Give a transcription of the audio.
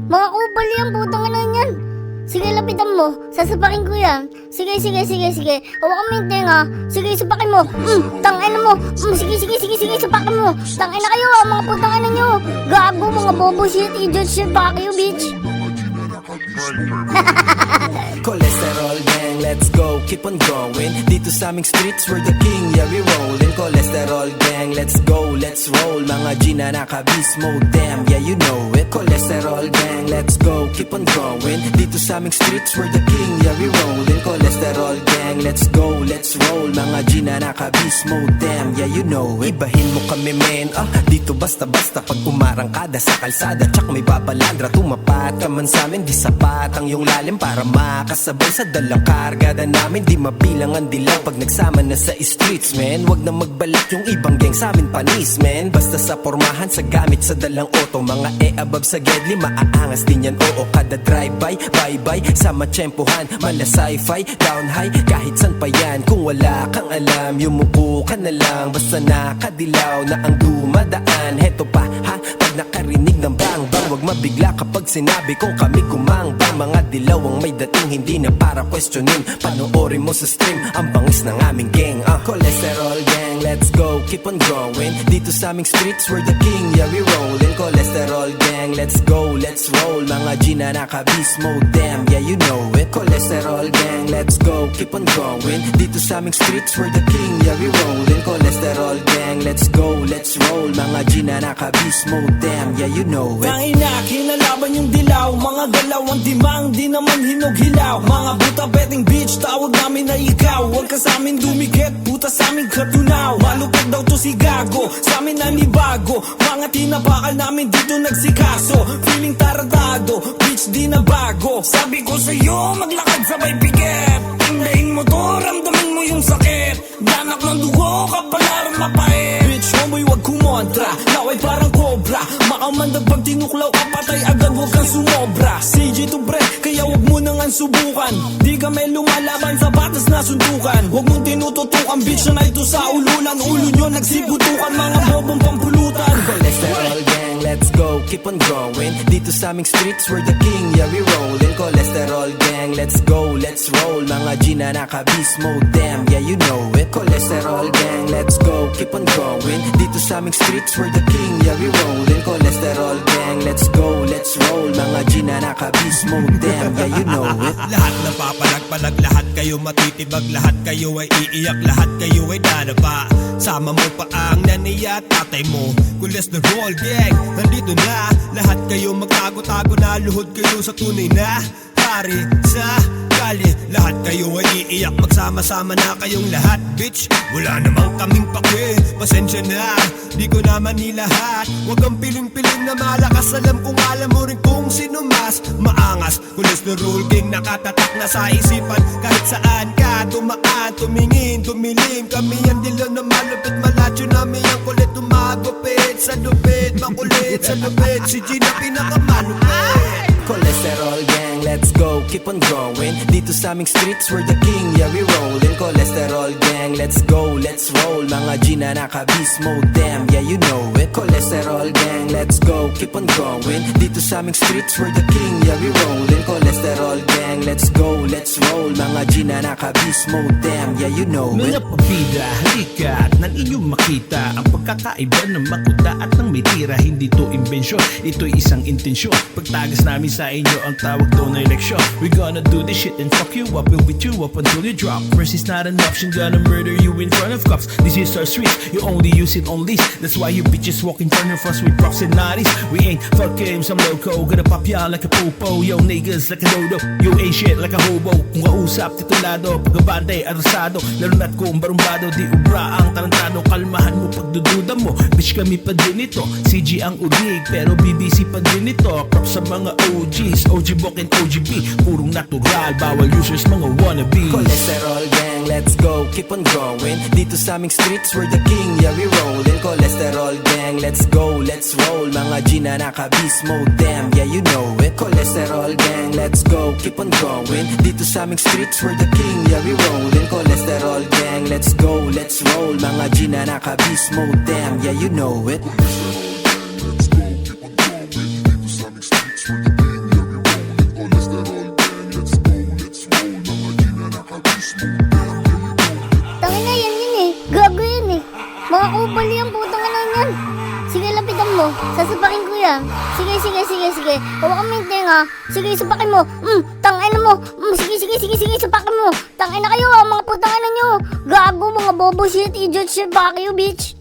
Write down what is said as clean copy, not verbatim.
Mga kubal yan, putang ina yan. Sige, lapitan mo. Sasapakin ko yan. Sige. Hawakan mo yung tenga. Sige, sapakin mo. Tangina mo. Sige, sapakin mo. Tangina kayo, mga putang ina nyo. Gago, mga bobo shit, idiot shit, fuck you, bitch. Cholesterol gang, let's go, keep on going. Dito sa aming streets, we're the king, yeah we rollin'. Cholesterol gang, let's go, let's roll. Mga G na naka-beast mode, damn, yeah you know it. Cholesterol gang, let's go, keep on going. Dito sa aming streets, we're the king, yeah we rollin'. Cholesterol gang, let's go, let's roll. Mga G na naka-beast mode, damn, yeah you know it. Ibahin mo kami men, dito basta-basta. Pag umarangkada sa kalsada, tsak may babalandra. Tumapat ka man sa amin, di sapat ang iyong lalim para makasabay sa dalang kargada namin. Di mabilang ang dilaw pag nagsama na sa streets, man. Wag na magbalik yung ibang gang sa amin panis, man. Basta sa pormahan, sa gamit, sa dalang auto. Mga above sa gedli, maaangas din yan, oo. Kada drive-by, bye-bye, sa matsyempohan. Mala sci-fi, down high, kahit san pa yan. Kung wala kang alam, yumuko ka na lang. Basta nakadilaw na ang dumadaan. Heto pa, ha? Pag nakarinig ng bang-bang, wag mabigla kapag sinabi kong kami kumangbang. Mga dilaw ang may dating, hindi na para questionin. Panoorin mo sa stream, ang bangis ng aming gang. Cholesterol gang, let's go, keep on going. Dito sa aming streets, we're the king, yeah we rollin'. Cholesterol gang, let's go, let's roll. Mga G na naka-beast mode, damn, yeah you know it. Cholesterol gang, let's go, keep on going. Dito sa aming streets, we're the king, yeah we rollin'. Cholesterol gang, let's go, let's roll. Mga G na naka-beast mode, damn, yeah you know it. Tangina, kinalaban yung dilaw. Mga galaw ang timang, di naman hinog hilaw. Mga buta betting bitch, tawag namin na ikaw. Huwag ka sa amin dumikit, puta sa amin katunaw. Malupit daw to si Gago, sa amin nanibago. Mga tinapakal namin dito nagsikaso. Feeling taradado, bitch di na bago. Sabi ko sa'yo, maglakad sabay pikit. Tindahin mo to, ramdamin mo yung sakit. Danak ng dugo, kapalarang mapait. Bitch, homeboy wag kumontra, laway parang cobra. Makamandag pag tinuklaw ka patay agad, wag kang sumobra. CJ to pre, kaya wag mo nang subukan. Di ka may lumalaban sa batas na suntukan. Wag mong tinututukan, bitch na ito sa ululan. Ulo nyo nagsibutukan, mga bobong pampulutan. Cholesterol gang, let's go, keep on going. Dito sa aming streets, we're the king, yeah we rollin'. Cholesterol gang, let's go, let's roll. Mga G na naka-beast mode, damn, yeah you know it. Cholesterol gang, let's go, keep on going. Dito sa aming streets, we're the king, yeah we rollin'. Cholesterol gang, let's go, let's roll. Mga G na naka-beast mode, damn, yeah you know it. Lahat na papalag-palag, lahat kayo matitibag, lahat kayo ay iiyak, lahat kayo ay dadapa. Sama mo pa ang nanay at tatay mo. Cholesterol gang, nandito na. Lahat kayo magtago-tago na, luhod kayo sa tunay na pari sa kali. Lahat kayo ay iiyak, magsama-sama na kayong lahat. Bitch, wala namang kaming pake, pasensya na, di ko naman nilahat. Huwag kang piling-piling na malakas, alam kong alam mo rin kung sino mas maangas. Cholesterol gang, nakatatak na sa isipan. Kahit saan ka dumaan, tumingin, tumilim. Kami ang dilaw na malupit, malatyo namin ang kulit. Tumagupit sa lupit, makulit sa lupit. Si G na pinakamalupit. Cholesterol gang, let's go, keep on going. Dito sa aming streets, we're the king, yeah we rollin'. Cholesterol gang, let's go, let's roll. Mga G na naka-beast mode, damn, yeah you know it. Cholesterol gang, let's go, keep on going. Dito sa aming streets, we're the king, yeah we rollin'. Cholesterol gang, let's go, let's roll. Mga G na naka-beast mode, damn, yeah you know it. Mga pabida, halika at nang inyong makita ang pagkakaiba ng makuta at ng may tira. Hindi to imbensyon, ito'y isang intensyon. Pagtagas namin sa inyo ang tawag doon na eleksyon. We gonna do this shit and fuck you up, we'll beat you up until you drop. First is not an option, gonna murder you in front of cops. This is our street, you only use it on lease. That's why you bitches walk in front of us with rocks and natties. We ain't fuck games, I'm loco, gonna pop ya like a popo. Yo niggas like a dodo, you ain't shit like a hobo. Kung kausap, titulado, pagkabante, arasado. Lalo na't kung barumbado, di ubra ang tarantado. Kalmahan mo pagdududa mo, bitch kami pa din ito. CG ang ulig, pero BBC pa din ito. Props sa mga OGs, OG Bok and OGB. Purong natural, bawal users, mga wannabes. Cholesterol gang, let's go, keep on going. Dito sa aming streets, we're the king, yeah we rollin'. Cholesterol gang, let's go, let's roll. Mga G na naka-beast mode, damn, yeah you know it. Cholesterol gang, let's go, keep on going. Dito sa aming streets, we're the king, yeah we rollin'. Cholesterol gang, let's go, let's roll. Mga G na naka-beast mode, damn, yeah you know it. Let's go, keep on going. Dito sa aming streets, we're the king, Tangin na yan yun eh. Gago yan eh. Mga kupal yan, putang ina yan. Sige, lapitan mo. Sasapakin ko yan. Sige, sige, sige, sige. Hawakan mo yung tenga. Sige, sapakin mo. Tangin na mo. Sige, sige, sige, sige, sapakin mo. Tangin na kayo mga putang ina nyo. Gago, mga bobo shit, idiot shit, fuck you, bitch.